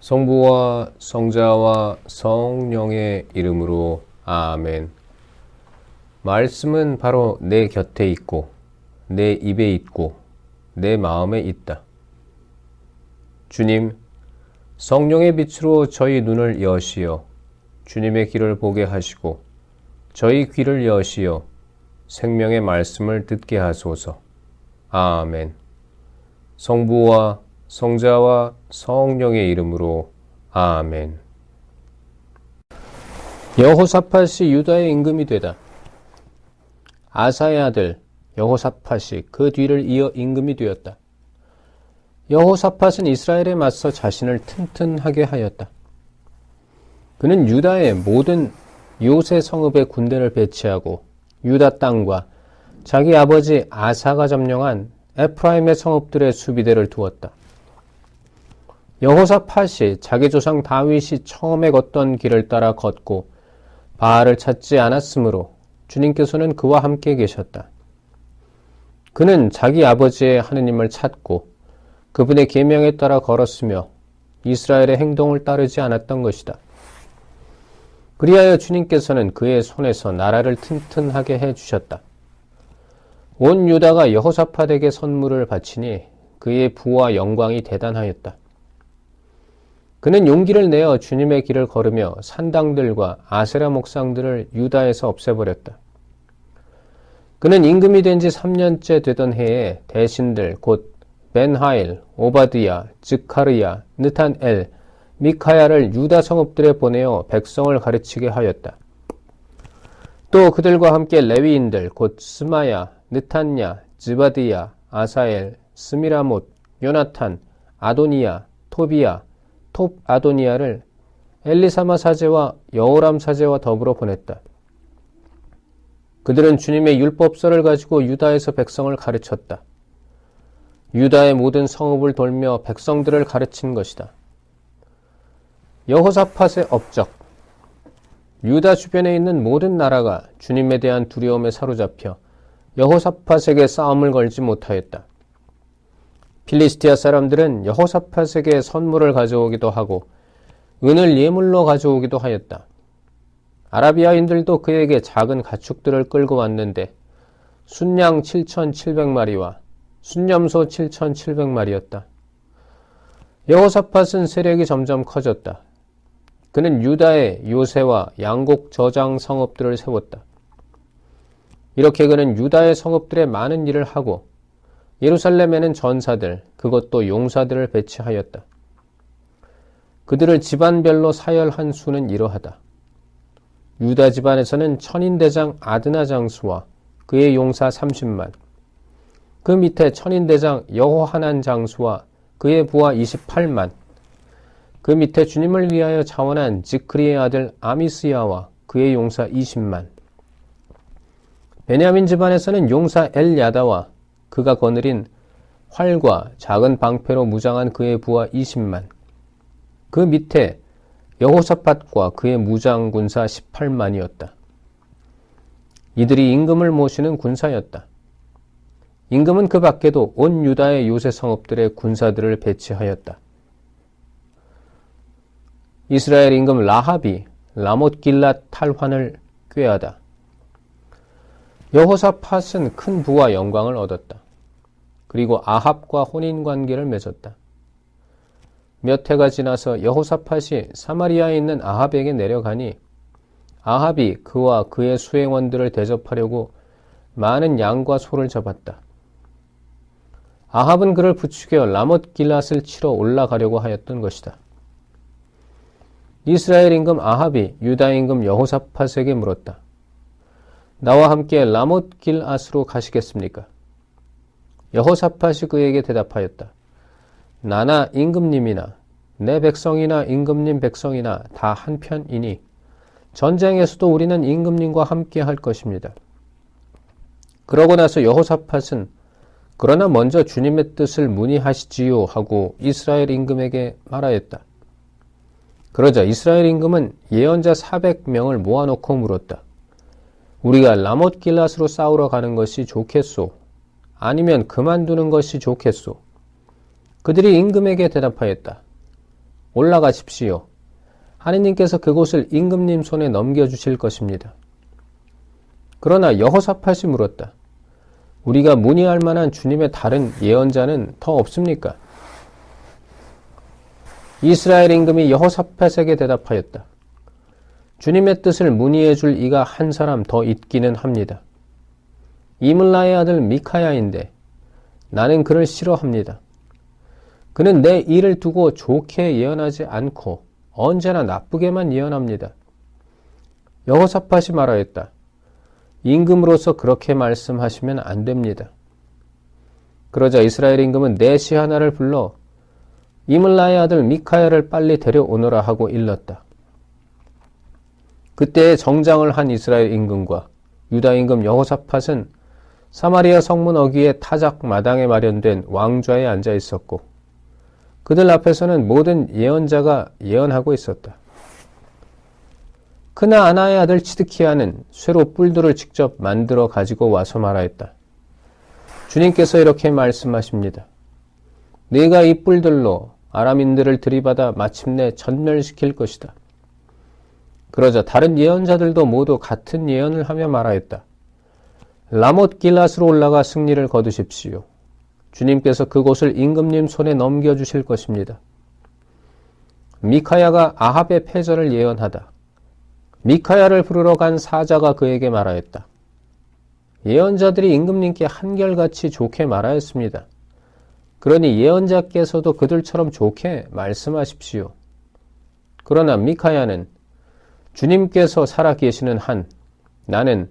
성부와 성자와 성령의 이름으로 아멘. 말씀은 바로 내 곁에 있고 내 입에 있고 내 마음에 있다. 주님, 성령의 빛으로 저희 눈을 여시어 주님의 길을 보게 하시고 저희 귀를 여시어 생명의 말씀을 듣게 하소서. 아멘. 성부와 성자와 성령의 이름으로 아멘. 여호사밧이 유다의 임금이 되다. 아사의 아들 여호사밧이 그 뒤를 이어 임금이 되었다. 여호사밧은 이스라엘에 맞서 자신을 튼튼하게 하였다. 그는 유다의 모든 요새 성읍에 군대를 배치하고 유다 땅과 자기 아버지 아사가 점령한 에프라임의 성읍들의 수비대를 두었다. 여호사밧이 자기 조상 다윗이 처음에 걷던 길을 따라 걷고 바알을 찾지 않았으므로 주님께서는 그와 함께 계셨다. 그는 자기 아버지의 하느님을 찾고 그분의 계명에 따라 걸었으며 이스라엘의 행동을 따르지 않았던 것이다. 그리하여 주님께서는 그의 손에서 나라를 튼튼하게 해주셨다. 온 유다가 여호사밧에게 선물을 바치니 그의 부와 영광이 대단하였다. 그는 용기를 내어 주님의 길을 걸으며 산당들과 아세라 목상들을 유다에서 없애버렸다. 그는 임금이 된 지 3년째 되던 해에 대신들 곧 벤하일, 오바드야, 즈카르야, 느탄엘, 미카야를 유다 성읍들에 보내어 백성을 가르치게 하였다. 또 그들과 함께 레위인들 곧 스마야, 느탄야, 즈바드야, 아사엘, 스미라못, 요나탄, 아도니야, 토비야, 톱 아도니야를 엘리사마 사제와 여호람 사제와 더불어 보냈다. 그들은 주님의 율법서를 가지고 유다에서 백성을 가르쳤다. 유다의 모든 성읍을 돌며 백성들을 가르친 것이다. 여호사밧의 업적. 유다 주변에 있는 모든 나라가 주님에 대한 두려움에 사로잡혀 여호사밧에게 싸움을 걸지 못하였다. 필리스티아 사람들은 여호사밧에게 선물을 가져오기도 하고 은을 예물로 가져오기도 하였다. 아라비아인들도 그에게 작은 가축들을 끌고 왔는데 순양 7,700마리와 순염소 7,700마리였다. 여호사밧은 세력이 점점 커졌다. 그는 유다의 요새와 양곡 저장 성읍들을 세웠다. 이렇게 그는 유다의 성읍들에 많은 일을 하고 예루살렘에는 전사들, 그것도 용사들을 배치하였다. 그들을 집안별로 사열한 수는 이러하다. 유다 집안에서는 천인대장 아드나 장수와 그의 용사 30만, 그 밑에 천인대장 여호하난 장수와 그의 부하 28만, 그 밑에 주님을 위하여 자원한 지크리의 아들 아미스야와 그의 용사 20만, 베냐민 집안에서는 용사 엘야다와 그가 거느린 활과 작은 방패로 무장한 그의 부하 20만, 그 밑에 여호사밧과 그의 무장 군사 18만이었다. 이들이 임금을 모시는 군사였다. 임금은 그 밖에도 온 유다의 요새 성읍들의 군사들을 배치하였다. 이스라엘 임금 라합이 라못길랏 탈환을 꾀하다. 여호사밧은 큰 부와 영광을 얻었다. 그리고 아합과 혼인관계를 맺었다. 몇 해가 지나서 여호사밧이 사마리아에 있는 아합에게 내려가니 아합이 그와 그의 수행원들을 대접하려고 많은 양과 소를 잡았다. 아합은 그를 부추겨 라못길랏을 치러 올라가려고 하였던 것이다. 이스라엘 임금 아합이 유다 임금 여호사밧에게 물었다. 나와 함께 라못길앗으로 가시겠습니까? 여호사밧이 그에게 대답하였다. 나나 임금님이나 내 백성이나 임금님 백성이나 다 한편이니 전쟁에서도 우리는 임금님과 함께 할 것입니다. 그러고 나서 여호사밧은 그러나 먼저 주님의 뜻을 문의하시지요 하고 이스라엘 임금에게 말하였다. 그러자 이스라엘 임금은 예언자 400명을 모아놓고 물었다. 우리가 라못길랏으로 싸우러 가는 것이 좋겠소? 아니면 그만두는 것이 좋겠소? 그들이 임금에게 대답하였다. 올라가십시오. 하느님께서 그곳을 임금님 손에 넘겨주실 것입니다. 그러나 여호사밧이 물었다. 우리가 문의할 만한 주님의 다른 예언자는 더 없습니까? 이스라엘 임금이 여호사밧에게 대답하였다. 주님의 뜻을 문의해 줄 이가 한 사람 더 있기는 합니다. 이물라의 아들 미카야인데 나는 그를 싫어합니다. 그는 내 일을 두고 좋게 예언하지 않고 언제나 나쁘게만 예언합니다. 여호사밧이 말하였다. 임금으로서 그렇게 말씀하시면 안 됩니다. 그러자 이스라엘 임금은 내시 하나를 불러 이물라의 아들 미카야를 빨리 데려오너라 하고 일렀다. 그때에 정장을 한 이스라엘 임금과 유다 임금 여호사밧은 사마리아 성문 어귀의 타작 마당에 마련된 왕좌에 앉아 있었고 그들 앞에서는 모든 예언자가 예언하고 있었다. 크나아나의 아들 치드키야는 쇠로 뿔들을 직접 만들어 가지고 와서 말하였다. 주님께서 이렇게 말씀하십니다. 네가 이 뿔들로 아람인들을 들이받아 마침내 전멸시킬 것이다. 그러자 다른 예언자들도 모두 같은 예언을 하며 말하였다. 라못 길앗으로 올라가 승리를 거두십시오. 주님께서 그곳을 임금님 손에 넘겨주실 것입니다. 미카야가 아합의 패전을 예언하다. 미카야를 부르러 간 사자가 그에게 말하였다. 예언자들이 임금님께 한결같이 좋게 말하였습니다. 그러니 예언자께서도 그들처럼 좋게 말씀하십시오. 그러나 미카야는 주님께서 살아계시는 한 나는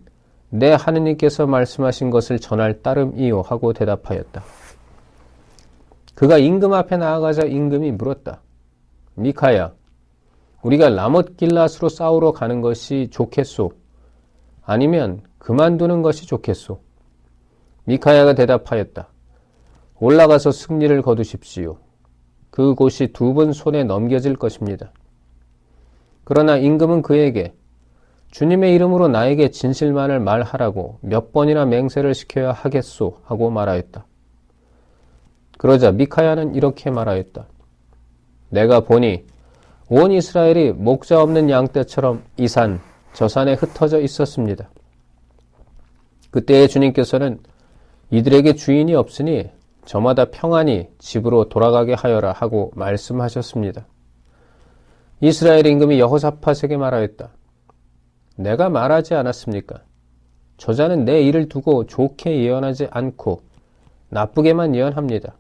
내 하느님께서 말씀하신 것을 전할 따름이요 하고 대답하였다. 그가 임금 앞에 나아가자 임금이 물었다. 미카야, 우리가 라못 길앗으로 싸우러 가는 것이 좋겠소? 아니면 그만두는 것이 좋겠소? 미카야가 대답하였다. 올라가서 승리를 거두십시오. 그곳이 두 분 손에 넘겨질 것입니다. 그러나 임금은 그에게 주님의 이름으로 나에게 진실만을 말하라고 몇 번이나 맹세를 시켜야 하겠소 하고 말하였다. 그러자 미카야는 이렇게 말하였다. 내가 보니 온 이스라엘이 목자 없는 양떼처럼 이 산, 저 산에 흩어져 있었습니다. 그때에 주님께서는 이들에게 주인이 없으니 저마다 평안히 집으로 돌아가게 하여라 하고 말씀하셨습니다. 이스라엘 임금이 여호사밧에게 말하였다. 내가 말하지 않았습니까? 저자는 내 일을 두고 좋게 예언하지 않고 나쁘게만 예언합니다.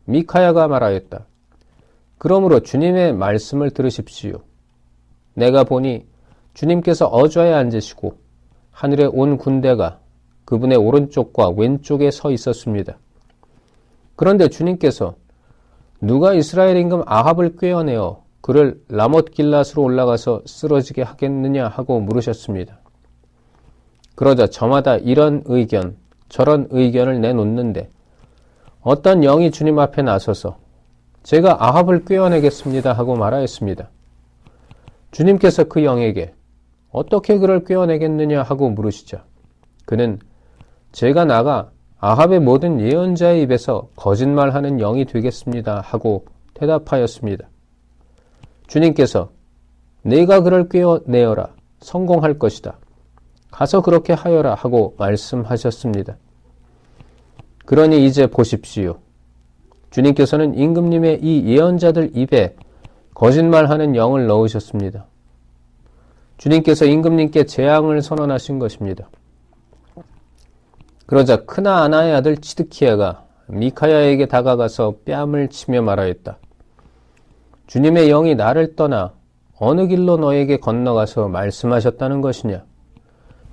미카야가 말하였다. 그러므로 주님의 말씀을 들으십시오. 내가 보니 주님께서 어좌에 앉으시고 하늘의 온 군대가 그분의 오른쪽과 왼쪽에 서 있었습니다. 그런데 주님께서 누가 이스라엘 임금 아합을 꾀어내어 그를 라못 길앗으로 올라가서 쓰러지게 하겠느냐 하고 물으셨습니다. 그러자 저마다 이런 의견, 저런 의견을 내놓는데 어떤 영이 주님 앞에 나서서 제가 아합을 꾀어내겠습니다 하고 말하였습니다. 주님께서 그 영에게 어떻게 그를 꾀어내겠느냐 하고 물으시자 그는 제가 나가 아합의 모든 예언자의 입에서 거짓말하는 영이 되겠습니다 하고 대답하였습니다. 주님께서 내가 그를 꾀어내어라 성공할 것이다. 가서 그렇게 하여라 하고 말씀하셨습니다. 그러니 이제 보십시오. 주님께서는 임금님의 이 예언자들 입에 거짓말하는 영을 넣으셨습니다. 주님께서 임금님께 재앙을 선언하신 것입니다. 그러자 크나아나의 아들 치드키야가 미카야에게 다가가서 뺨을 치며 말하였다. 주님의 영이 나를 떠나 어느 길로 너에게 건너가서 말씀하셨다는 것이냐?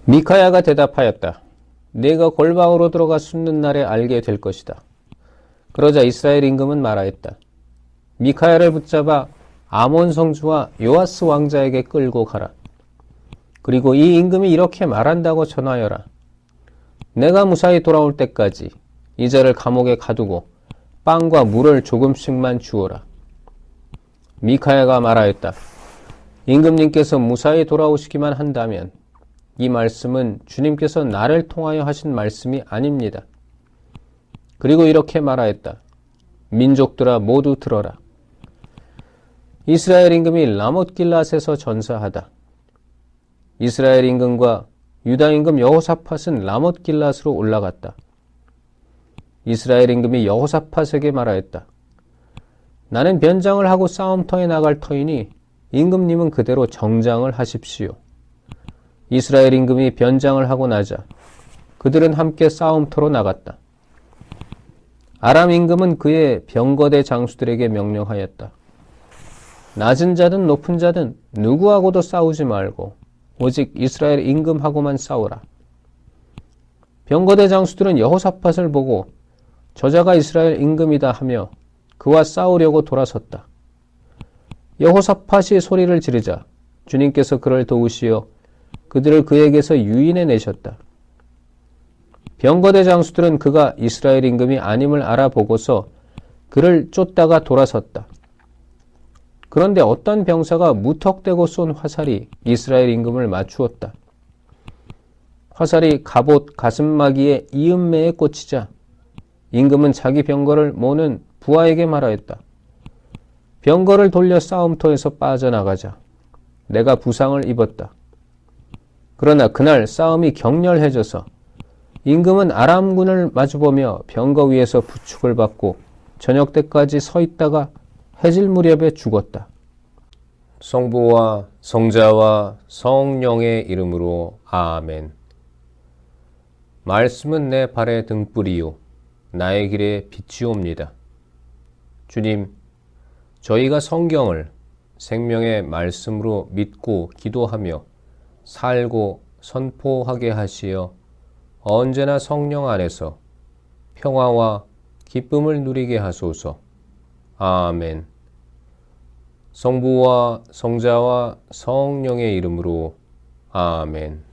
미카야가 대답하였다. 네가 골방으로 들어가 숨는 날에 알게 될 것이다. 그러자 이스라엘 임금은 말하였다. 미카야를 붙잡아 아몬 성주와 요아스 왕자에게 끌고 가라. 그리고 이 임금이 이렇게 말한다고 전하여라. 내가 무사히 돌아올 때까지 이 자를 감옥에 가두고 빵과 물을 조금씩만 주어라. 미카야가 말하였다. 임금님께서 무사히 돌아오시기만 한다면 이 말씀은 주님께서 나를 통하여 하신 말씀이 아닙니다. 그리고 이렇게 말하였다. 민족들아 모두 들어라. 이스라엘 임금이 라못길랏에서 전사하다. 이스라엘 임금과 유다 임금 여호사밧은 라못길랏으로 올라갔다. 이스라엘 임금이 여호사밧에게 말하였다. 나는 변장을 하고 싸움터에 나갈 터이니 임금님은 그대로 정장을 하십시오. 이스라엘 임금이 변장을 하고 나자 그들은 함께 싸움터로 나갔다. 아람 임금은 그의 병거대 장수들에게 명령하였다. 낮은 자든 높은 자든 누구하고도 싸우지 말고 오직 이스라엘 임금하고만 싸우라. 병거대 장수들은 여호사밧을 보고 저자가 이스라엘 임금이다 하며 그와 싸우려고 돌아섰다. 여호사밧이 소리를 지르자 주님께서 그를 도우시어 그들을 그에게서 유인해 내셨다. 병거대 장수들은 그가 이스라엘 임금이 아님을 알아보고서 그를 쫓다가 돌아섰다. 그런데 어떤 병사가 무턱대고 쏜 화살이 이스라엘 임금을 맞추었다. 화살이 갑옷 가슴막이에 이음매에 꽂히자 임금은 자기 병거를 모는 부하에게 말하였다. 병거를 돌려 싸움터에서 빠져나가자. 내가 부상을 입었다. 그러나 그날 싸움이 격렬해져서 임금은 아람군을 마주보며 병거 위에서 부축을 받고 저녁 때까지 서 있다가 해질 무렵에 죽었다. 성부와 성자와 성령의 이름으로 아멘. 말씀은 내 발의 등불이요 나의 길에 빛이옵니다. 주님, 저희가 성경을 생명의 말씀으로 믿고 기도하며 살고 선포하게 하시어 언제나 성령 안에서 평화와 기쁨을 누리게 하소서. 아멘. 성부와 성자와 성령의 이름으로 아멘.